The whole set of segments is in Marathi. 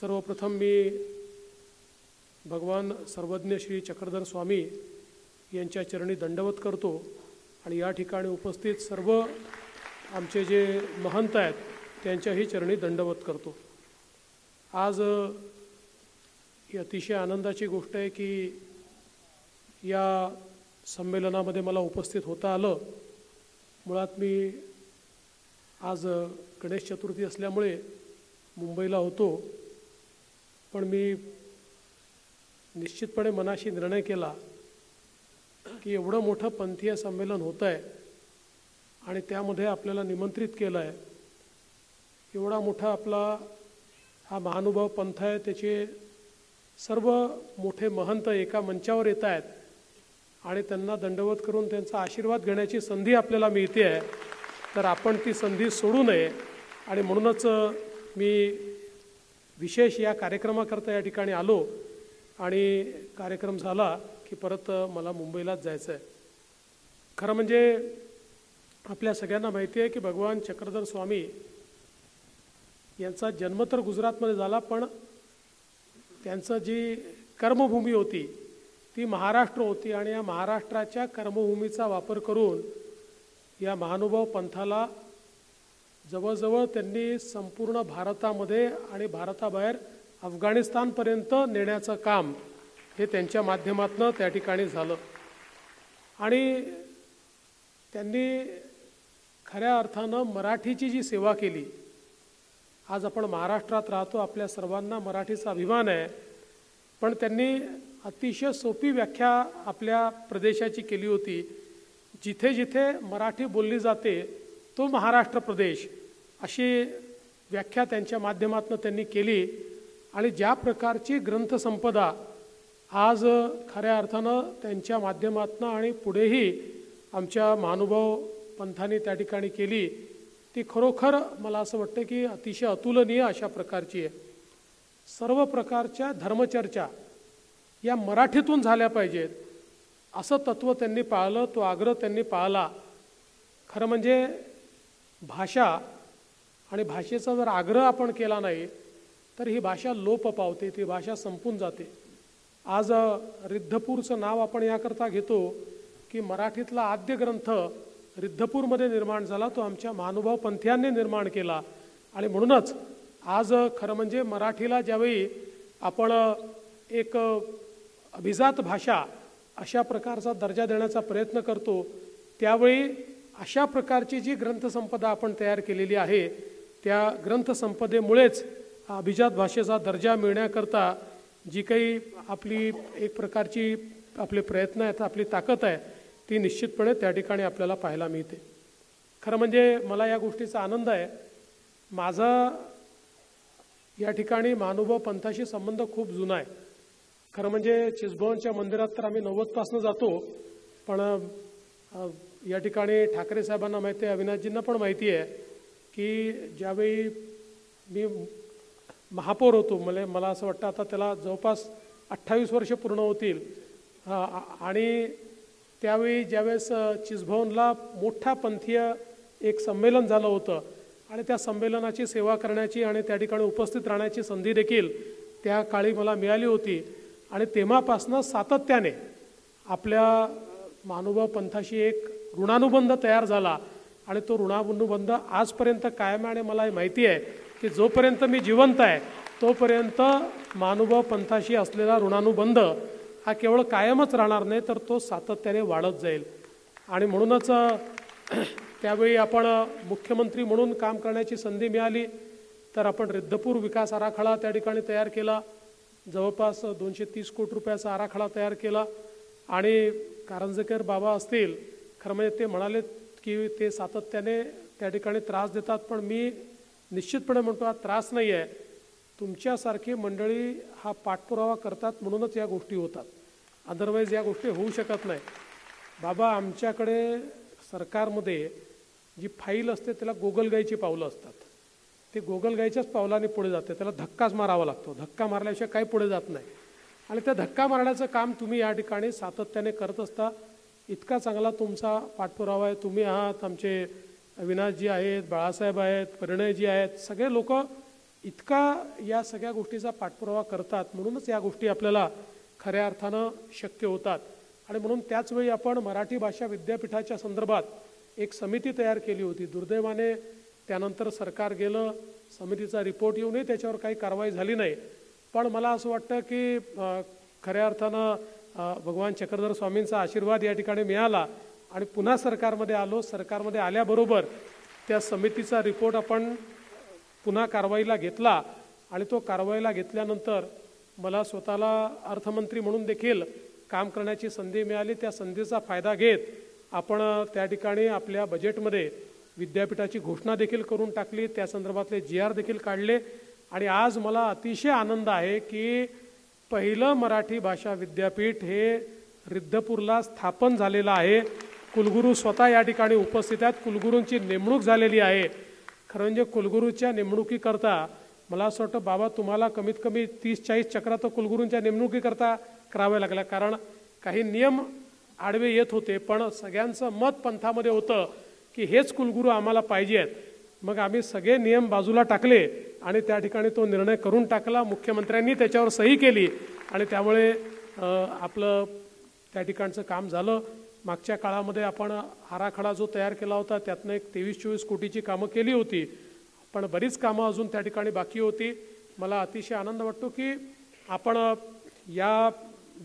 सर्वप्रथम मी भगवान सर्वज्ञ श्री चक्रधर स्वामी यांच्या चरणी दंडवत करतो आणि या ठिकाणी उपस्थित सर्व आमचे जे महंत आहेत त्यांच्याही चरणी दंडवत करतो। आज ही अतिशय आनंदाची गोष्ट आहे की या संमेलनामध्ये मला उपस्थित होता आलं। मुळात मी आज गणेश चतुर्थी असल्यामुळे मुंबईला होतो, पण मी निश्चितपणे मनाशी निर्णय केला की एवढं मोठं पंथीय संमेलन होतं आहे आणि त्यामध्ये आपल्याला निमंत्रित केलं आहे। एवढा मोठा आपला हा महानुभाव पंथ आहे, त्याचे सर्व मोठे महंत एका मंचावर येत आहेत आणि त्यांना दंडवत करून त्यांचा आशीर्वाद घेण्याची संधी आपल्याला मिळते आहे, तर आपण ती संधी सोडू नये। आणि म्हणूनच मी विशेष या कार्यक्रमाकरता या ठिकाणी आलो आणि कार्यक्रम झाला की परत मला मुंबईलाच जायचं आहे। खरं म्हणजे आपल्या सगळ्यांना माहिती आहे की भगवान चक्रधर स्वामी यांचा जन्म तर गुजरातमध्ये झाला, पण त्यांचं जी कर्मभूमी होती ती महाराष्ट्र होती आणि या महाराष्ट्राच्या कर्मभूमीचा वापर करून या महानुभाव पंथाला जवळजवळ त्यांनी संपूर्ण भारतामध्ये आणि भारताबाहेर अफगाणिस्तानपर्यंत नेण्याचं काम हे त्यांच्या माध्यमातून त्या ठिकाणी झालं। आणि त्यांनी खऱ्या अर्थानं मराठीची जी सेवा केली, आज आपण महाराष्ट्रात राहतो, आपल्या सर्वांना मराठीचा अभिमान आहे, पण त्यांनी अतिशय सोपी व्याख्या आपल्या प्रदेशाची केली होती। जिथे जिथे मराठी बोलली जाते तो महाराष्ट्र प्रदेश, अशी व्याख्या त्यांच्या माध्यमातून त्यांनी केली। आणि ज्या प्रकारची ग्रंथसंपदा आज खऱ्या अर्थानं त्यांच्या माध्यमातून आणि पुढेही आमच्या महानुभाव पंथाने त्या ठिकाणी केली, ती खरोखर मला असं वाटतं की अतिशय अतुलनीय अशा प्रकारची आहे। सर्व प्रकारच्या धर्मचर्चा या मराठीतून झाल्या पाहिजेत असं तत्त्व त्यांनी पाळलं, तो आग्रह त्यांनी पाळला। खरं म्हणजे भाषा आणि भाषेचा जर आग्रह आपण केला नाही तर ही भाषा लोप पावते, ती भाषा संपून जाते। आज रिद्धपूरचं नाव आपण याकरता घेतो की मराठीतला आद्य ग्रंथ रिद्धपूरमध्ये निर्माण झाला, तो आमच्या महानुभाव पंथीयांनी निर्माण केला। आणि म्हणूनच आज खरं म्हणजे मराठीला ज्यावेळी आपण एक अभिजात भाषा अशा प्रकारचा दर्जा देण्याचा प्रयत्न करतो, त्यावेळी अशा प्रकारची जी ग्रंथसंपदा आपण तयार केलेली आहे त्या ग्रंथसंपदेमुळेच अभिजात भाषेचा दर्जा मिळण्याकरता जी काही आपली एक प्रकारची आपले प्रयत्न आहेत, आपली ताकद आहे, ती निश्चितपणे त्या ठिकाणी आपल्याला पाहायला मिळते। खरं म्हणजे मला या गोष्टीचा आनंद आहे। माझा या ठिकाणी महानुभाव पंथाशी संबंध खूप जुना आहे। खरं म्हणजे चिसभवनच्या मंदिरात तर आम्ही 90पासून जातो, पण या ठिकाणी ठाकरे साहेबांना माहिती आहे, अविनाशजींना पण माहिती आहे की ज्यावेळी मी महापौर होतो, मला असं वाटतं आता त्याला जवळपास 28 वर्ष पूर्ण होतील, आणि त्यावेळी ज्यावेळेस चिसभवनला मोठा पंथीय एक संमेलन झालं होतं आणि त्या संमेलनाची सेवा करण्याची आणि त्या ठिकाणी उपस्थित राहण्याची संधी देखील त्या काळी मला मिळाली होती। आणि तेव्हापासून सातत्याने आपल्या महानुभाव पंथाशी एक ऋणानुबंध तयार झाला आणि तो ऋणानुबंध आजपर्यंत कायम आहे। आणि मला माहिती आहे की जोपर्यंत मी जिवंत आहे तोपर्यंत महानुभाव पंथाशी असलेला ऋणानुबंध हा केवळ कायमच राहणार नाही, तर तो सातत्याने वाढत जाईल। आणि म्हणूनच त्यावेळी आपण मुख्यमंत्री म्हणून काम करण्याची संधी मिळाली, तर आपण रिद्धपूर विकास आराखडा त्या ठिकाणी तयार केला, जवळपास 230 कोटी रुपयाचा आराखडा तयार केला। आणि कारंजकर बाबा असतील, खरं म्हणजे ते म्हणाले की ते सातत्याने त्या ठिकाणी त्रास देतात, पण मी निश्चितपणे म्हणतो हा त्रास नाही आहे, तुमच्यासारखी मंडळी हा पाठपुरावा करतात म्हणूनच या गोष्टी होतात, अदरवाईज या गोष्टी होऊ शकत नाही। बाबा, आमच्याकडे सरकारमध्ये जी फाईल असते त्याला गोगलगाईची पावलं असतात, ते गोगलगाईच्याच पावलाने पुढे जाते, त्याला धक्काच मारावा लागतो, धक्का मारल्याशिवाय काही पुढे जात नाही। आणि त्या धक्का मारण्याचं काम तुम्ही या ठिकाणी सातत्याने करत असता। इतका चांगला तुमचा पाठपुरावा आहे, तुम्ही आहात, आमचे अविनाशजी आहेत, बाळासाहेब आहेत, परिणयजी आहेत, सगळे लोक इतका या सगळ्या गोष्टीचा पाठपुरावा करतात, म्हणूनच या गोष्टी आपल्याला खऱ्या अर्थानं शक्य होतात. आणि म्हणून त्याचवेळी आपण मराठी भाषा विद्यापीठाच्या संदर्भात एक समिती तयार केली होती. दुर्दैवाने त्यानंतर सरकार गेलं, समितीचा रिपोर्ट येऊनही त्याच्यावर काही कारवाई झाली नाही. पण मला असं वाटतं की खऱ्या अर्थानं भगवान चक्रधर स्वामींचा आशीर्वाद या ठिकाणी मिळाला आणि पुन्हा सरकारमध्ये आलो. सरकारमध्ये आल्याबरोबर त्या समितीचा रिपोर्ट आपण पुन्हा कारवाईला घेतला आणि तो कारवाईला घेतल्यानंतर मला स्वतःला अर्थमंत्री म्हणून देखील काम करण्याची संधी मिळाली. त्या संधीचा फायदा घेत आपण त्या ठिकाणी आपल्या बजेटमध्ये विद्यापीठाची घोषणा देखील करून टाकली, त्या संदर्भातले GR देखील काढले. आणि आज मला अतिशय आनंद आहे की पहिलं मराठी भाषा विद्यापीठ हे रिद्धपूरला स्थापन झालेलं आहे. कुलगुरू स्वतः या ठिकाणी उपस्थित आहेत. कुलगुरूंची नेमणूक झालेली आहे. खरं म्हणजे कुलगुरूच्या नेमणुकीकरता मला असं वाटतं बाबा तुम्हाला कमीत कमी 30-40 चक्रा तर कुलगुरूंच्या नेमणुकीकरता कराव्या लागल्या, कारण काही नियम आडवे येत होते. पण सगळ्यांचं मत पंथामध्ये होतं की हेच कुलगुरू आम्हाला पाहिजे आहेत. मग आम्ही सगळे नियम बाजूला टाकले आणि त्या ठिकाणी तो निर्णय करून टाकला. मुख्यमंत्र्यांनी त्याच्यावर सही केली आणि त्यामुळे आपलं त्या ठिकाणचं काम झालं. मागच्या काळामध्ये आपण आराखडा जो तयार केला होता त्यातनं एक 23-24 कोटीची कामं केली होती, पण बरीच कामं अजून त्या ठिकाणी बाकी होती. मला अतिशय आनंद वाटतो की आपण या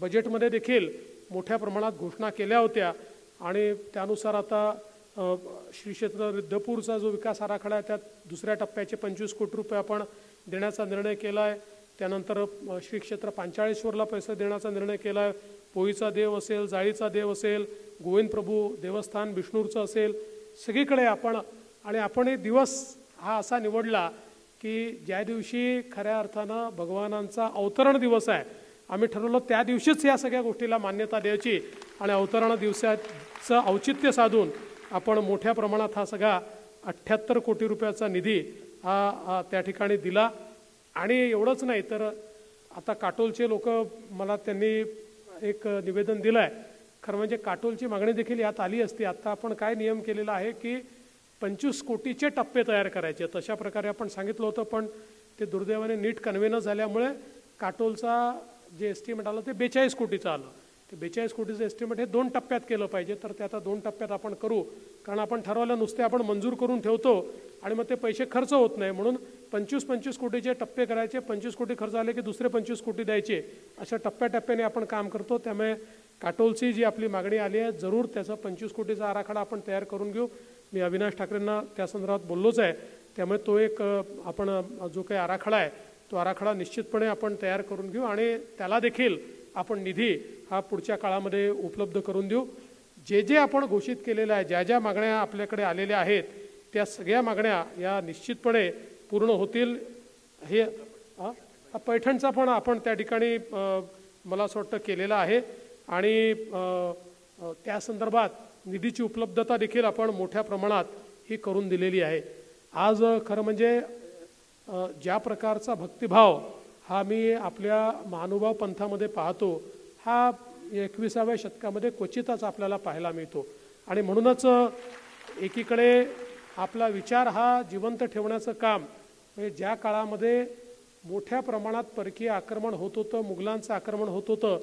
बजेटमध्ये देखील मोठ्या प्रमाणात घोषणा केल्या होत्या आणि त्यानुसार आता श्री क्षेत्र रिद्धपूरचा जो विकास आराखडा आहे त्यात दुसऱ्या टप्प्याचे 25 कोटी रुपये आपण देण्याचा निर्णय केला आहे. त्यानंतर श्री क्षेत्र पांचाळेश्वरला पैसे देण्याचा निर्णय केला आहे. पोईचा देव असेल, जाळीचा देव असेल, गोविंद प्रभू देवस्थान बिष्णूरचं असेल, सगळीकडे आपण एक दिवस हा असा निवडला की ज्या दिवशी खऱ्या अर्थानं भगवानांचा अवतरण दिवस आहे. आम्ही ठरवलं त्या दिवशीच या सगळ्या गोष्टीला मान्यता द्यायची आणि अवतरण दिवसाचं औचित्य साधून आपण मोठ्या प्रमाणात हा सगळा 78 कोटी रुपयाचा निधी हा त्या ठिकाणी दिला. आणि एवढंच नाही तर आता काटोलचे लोक मला त्यांनी एक निवेदन दिलं आहे. खरं म्हणजे काटोलची मागणी देखील यात आली असती. आता आपण काय नियम केलेला आहे की 25 कोटीचे टप्पे तयार करायचे, तशा प्रकारे आपण सांगितलं होतं. पण ते दुर्दैवाने नीट कन्व्हे न झाल्यामुळे काटोलचा जे एस्टिमेट आलं ते 42 कोटीचं आलं. ते 42 कोटीचं एस्टिमेट हे 2 टप्प्यात केलं पाहिजे, तर ते आता 2 टप्प्यात आपण करू. कारण आपण ठरवलं नुसते आपण मंजूर करून ठेवतो आणि मग ते पैसे खर्च होत नाही, म्हणून 25-25 कोटीचे टप्पे करायचे. 25 कोटी खर्च आले की दुसरे 25 कोटी द्यायचे. अशा टप्प्याटप्प्याने आपण काम करतो. त्यामुळे काटोलची जी आपली मागणी आली आहे जरूर त्याचा 25 कोटीचा आराखडा आपण तयार करून घेऊ. मी अविनाश ठाकरेंना त्या संदर्भात बोललोच आहे. त्यामुळे तो एक आपण जो काही आराखडा आहे तो आराखडा निश्चितपणे आपण तयार करून घेऊ आणि त्याला देखील आपण निधी हा पुढच्या काळामध्ये उपलब्ध करून देऊ. जे आपण घोषित केलेलं आहे, ज्या ज्या मागण्या आपल्याकडे आलेल्या आहेत त्या सगळ्या मागण्या या निश्चितपणे पूर्ण होतील. हे पैठणचा पण आपण त्या ठिकाणी मला असं वाटतं केलेला आहे आणि त्या संदर्भात निधीची उपलब्धता देखील आपण मोठ्या प्रमाणात ही करून दिलेली आहे. आज खरं म्हणजे ज्या प्रकारचा भक्तिभाव हा मी आपल्या महानुभाव पंथामध्ये पाहतो हा 21व्या शतकामध्ये क्वचितच आपल्याला पाहायला मिळतो. आणि म्हणूनच एकीकडे आपला विचार हा जिवंत ठेवण्याचं काम म्हणजे ज्या काळामध्ये मोठ्या प्रमाणात परकीय आक्रमण होत होतं, मुघलांचं आक्रमण होत होतं,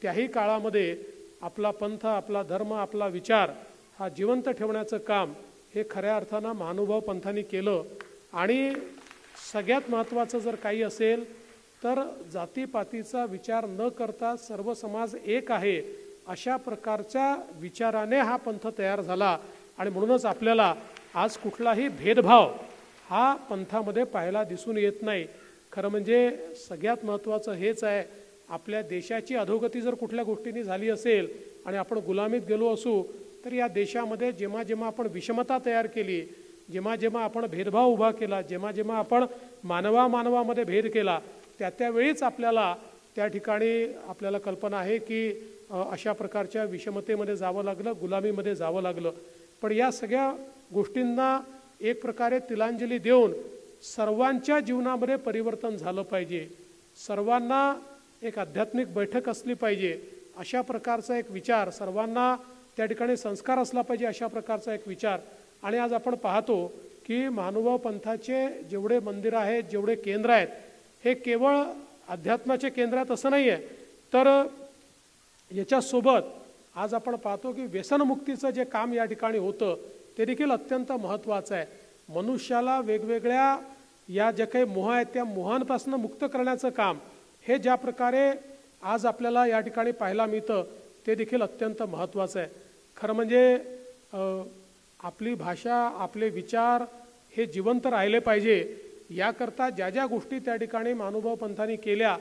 त्याही काळामध्ये आपला पंथ, आपला धर्म, आपला विचार हा जिवंत ठेवण्याचं काम हे खऱ्या अर्थानं महानुभाव पंथांनी केलं. आणि सगळ्यात महत्त्वाचं जर काही असेल तर जातीपातीचा विचार न करता सर्व समाज एक आहे अशा प्रकारच्या विचाराने हा पंथ तयार झाला. आणि म्हणूनच आपल्याला आज कुठलाही भेदभाव हा पंथामध्ये पाहायला दिसून येत नाही. खरं म्हणजे सगळ्यात महत्त्वाचं हेच आहे, आपल्या देशाची अधोगती जर कुठल्या गोष्टींनी झाली असेल आणि आपण गुलामीत गेलो असू तर या देशामध्ये जेव्हा जेव्हा आपण विषमता तयार केली, जेव्हा जेव्हा आपण भेदभाव उभा केला, जेव्हा जेव्हा आपण मानवामध्ये भेद केला, त्यावेळीच आपल्याला त्या ठिकाणी आपल्याला कल्पना आहे की अशा प्रकारच्या विषमतेमध्ये जावं लागलं, गुलामीमध्ये जावं लागलं. पण या सगळ्या गोष्टींना एक प्रकारे तिलांजली देऊन सर्वांच्या जीवनामध्ये परिवर्तन झालं पाहिजे, सर्वांना एक आध्यात्मिक बैठक असली पाहिजे अशा प्रकारचा एक विचार, सर्वांना त्या ठिकाणी संस्कार असला पाहिजे अशा प्रकारचा एक विचार. आणि आज आपण पाहतो की महानुभाव पंथाचे जेवढे मंदिरं आहेत, जेवढे केंद्र आहेत, हे केवळ अध्यात्माचे केंद्र आहेत असं नाही आहे, तर याच्यासोबत आज आपण पाहतो की व्यसनमुक्तीचं जे काम या ठिकाणी होतं ते देखील अत्यंत महत्त्वाचं आहे. मनुष्याला वेगवेगळ्या या ज्या काही मोह आहेत त्या मोहांपासून मुक्त करण्याचं काम हे ज्या प्रकारे आज आपल्याला या ठिकाणी पाहायला मिळतं ते देखील अत्यंत महत्त्वाचं आहे. खरं म्हणजे आपली भाषा, आपले विचार हे जिवंत राहिले पाहिजे, याकरता ज्या ज्या गोष्टी त्या ठिकाणी महानुभाव पंथांनी केल्या,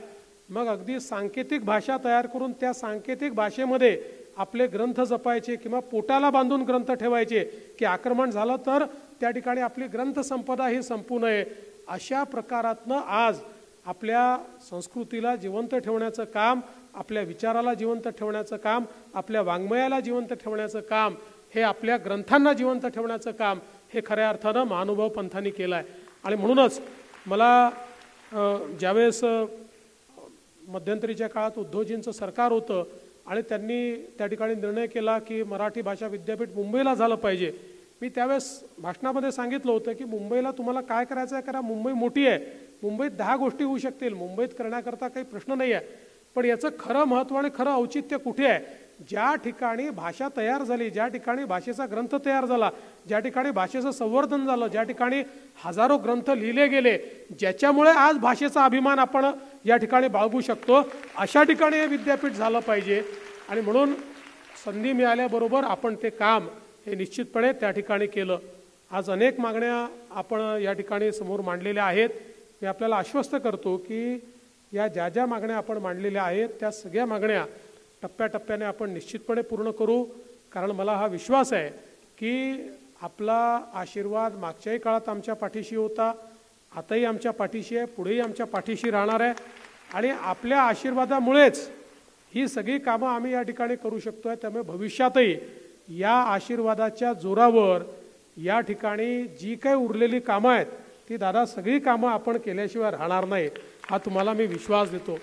मग अगदी सांकेतिक भाषा तयार करून त्या सांकेतिक भाषेमध्ये आपले ग्रंथ जपायचे किंवा पोटाला बांधून ग्रंथ ठेवायचे की आक्रमण झालं तर त्या ठिकाणी आपली ग्रंथसंपदा ही संपू नये. अशा प्रकारातनं आज आपल्या संस्कृतीला जिवंत ठेवण्याचं काम, आपल्या विचाराला जिवंत ठेवण्याचं काम, आपल्या वाङ्मयाला जिवंत ठेवण्याचं काम, हे आपल्या ग्रंथांना जिवंत ठेवण्याचं काम हे खऱ्या अर्थानं महानुभाव पंथांनी केलं आहे. आणि म्हणूनच मला ज्यावेळेस मध्यंतरीच्या काळात उद्धवजींचं सरकार होतं आणि त्यांनी त्या ठिकाणी निर्णय केला की मराठी भाषा विद्यापीठ मुंबईला झालं पाहिजे, मी त्यावेळेस भाषणामध्ये सांगितलं होतं की मुंबईला तुम्हाला काय करायचं आहे करा, मुंबई मोठी आहे, मुंबईत 10 गोष्टी होऊ शकतील, मुंबईत करण्याकरता काही प्रश्न नाही आहे, पण याचं खरं महत्त्व आणि खरं औचित्य कुठे आहे? ज्या ठिकाणी भाषा तयार झाली, ज्या ठिकाणी भाषेचा ग्रंथ तयार झाला, ज्या ठिकाणी भाषेचं संवर्धन झालं, ज्या ठिकाणी हजारो ग्रंथ लिहिले गेले, ज्याच्यामुळे आज भाषेचा अभिमान आपण या ठिकाणी बाळगू शकतो, अशा ठिकाणी हे विद्यापीठ झालं पाहिजे. आणि म्हणून संधी मिळाल्याबरोबर आपण ते काम हे निश्चितपणे त्या ठिकाणी केलं. आज अनेक मागण्या आपण या ठिकाणी समोर मांडलेल्या आहेत. मी आपल्याला आश्वस्त करतो की या ज्या ज्या मागण्या आपण मांडलेल्या आहेत त्या सगळ्या मागण्या टप्प्याटप्प्याने आपण निश्चितपणे पूर्ण करू. कारण मला हा विश्वास आहे की आपला आशीर्वाद मागच्याही काळात आमच्या पाठीशी होता, आताही आमच्या पाठीशी आहे, पुढेही आमच्या पाठीशी राहणार आहे. आणि आपल्या आशीर्वादामुळेच ही सगळी कामं आम्ही या ठिकाणी करू शकतो आहे. त्यामुळे भविष्यातही या आशीर्वादाच्या जोरावर या ठिकाणी जी काही उरलेली कामं आहेत ती दादा सगळी कामं आपण केल्याशिवाय राहणार नाही, हा तुम्हाला मी विश्वास देतो.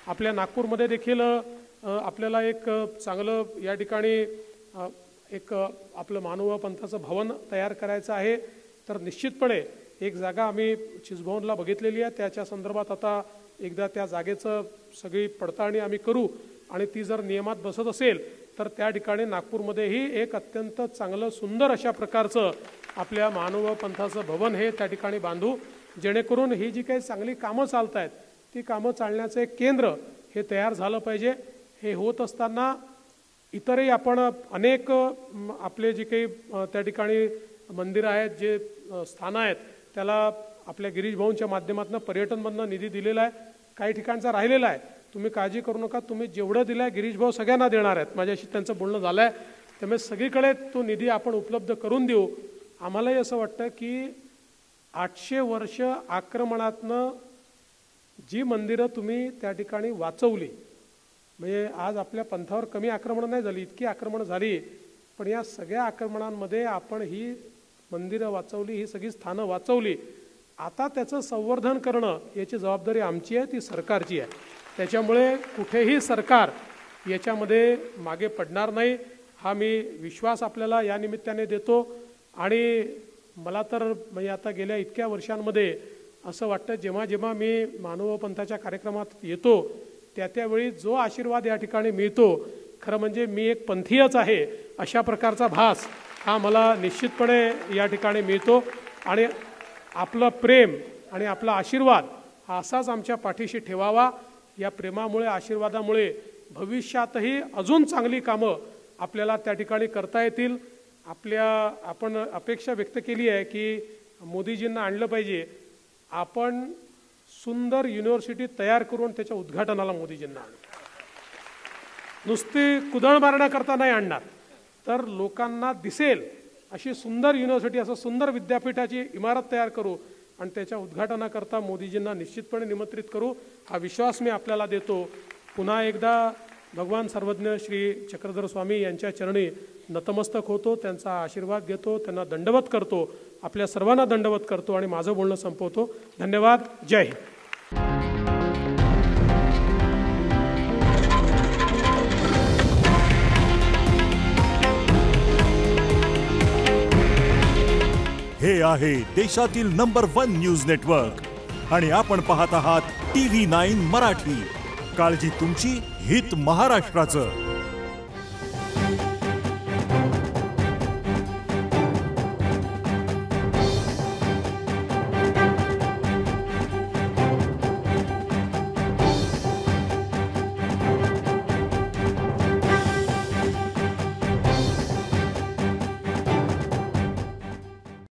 आपल्या नागपूरमध्ये देखील आपल्याला एक चांगलं या ठिकाणी एक आपलं महानुभाव पंथाचं भवन तयार करायचं आहे. तर निश्चितपणे एक जागा आम्ही चिचभवनला बघितलेली आहे, त्याच्या संदर्भात आता एकदा त्या जागेचं सगळी पडताळणी आम्ही करू आणि ती जर नियमात बसत असेल तर त्या ठिकाणी नागपूरमध्येही एक अत्यंत चांगलं सुंदर अशा प्रकारचं आपल्या महानुभाव पंथाचं भवन हे त्या ठिकाणी बांधू, जेणेकरून ही जी काही चांगली कामं चालत आहेत ती कामं चालण्याचं एक केंद्र हे तयार झालं पाहिजे. हे होत असताना इतरही आपण अनेक आपले जे काही त्या ठिकाणी मंदिरं आहेत, जे स्थानं आहेत, त्याला आपल्या गिरीश भाऊंच्या माध्यमातून पर्यटनमधनं निधी दिलेला आहे, काही ठिकाणचा राहिलेला आहे. तुम्ही काळजी करू नका, तुम्ही जेवढं दिलं आहे गिरीश भाऊ सगळ्यांना देणार आहेत, माझ्याशी त्यांचं बोलणं झालं आहे. त्यामुळे सगळीकडे तो निधी आपण उपलब्ध करून देऊ. आम्हालाही असं वाटतं की 800 वर्ष आक्रमणातनं जी मंदिरं तुम्ही त्या ठिकाणी वाचवली, म्हणजे आज आपल्या पंथावर कमी आक्रमणं नाही झाली, इतकी आक्रमणं झाली, पण या सगळ्या आक्रमणांमध्ये आपण ही मंदिरं वाचवली, ही सगळी स्थानं वाचवली. आता त्याचं संवर्धन करणं याची जबाबदारी आमची आहे, ती सरकारची आहे. त्याच्यामुळे कुठेही सरकार याच्यामध्ये मागे पडणार नाही, हा मी विश्वास आपल्याला या निमित्ताने देतो. आणि मला तर म्हणजे आता गेल्या इतक्या वर्षांमध्ये असं वाटतं, जेव्हा जेव्हा मी महानुभाव पंथाच्या कार्यक्रमात येतो त्यावेळी जो आशीर्वाद या ठिकाणी मिळतो, खरं म्हणजे मी एक पंथीयच आहे अशा प्रकारचा भास हा मला निश्चितपणे या ठिकाणी मिळतो. आणि आपलं प्रेम आणि आपला आशीर्वाद हा असाच आमच्या पाठीशी ठेवावा. या प्रेमामुळे, आशीर्वादामुळे भविष्यातही अजून चांगली कामं आपल्याला त्या ठिकाणी करता येतील. आपण अपेक्षा व्यक्त केली आहे की मोदीजींना आणलं पाहिजे. आपण सुंदर युनिव्हर्सिटी तयार करून त्याच्या उद्घाटनाला मोदीजींना आणू, नुसती कुदळ मारण्याकरता नाही आणणार, तर लोकांना दिसेल अशी सुंदर युनिव्हर्सिटी, असं सुंदर विद्यापीठाची इमारत तयार करू आणि त्याच्या उद्घाटनाकरता मोदीजींना निश्चितपणे निमंत्रित करू, हा विश्वास मी आपल्याला देतो. पुन्हा एकदा भगवान सर्वज्ञ श्री चक्रधर स्वामी यांच्या चरणी नतमस्तक होतो, त्यांचा आशीर्वाद घेतो, त्यांना दंडवत करतो, आपल्या सर्वांना दंडवत करतो आणि माझं बोलणं संपवतो. धन्यवाद. जय हिंद. हे आहे देशातील नंबर 1 न्यूज नेटवर्क आणि आपण पाहत आहात TV9 मराठी. काळजी तुमची, हित महाराष्ट्राचं.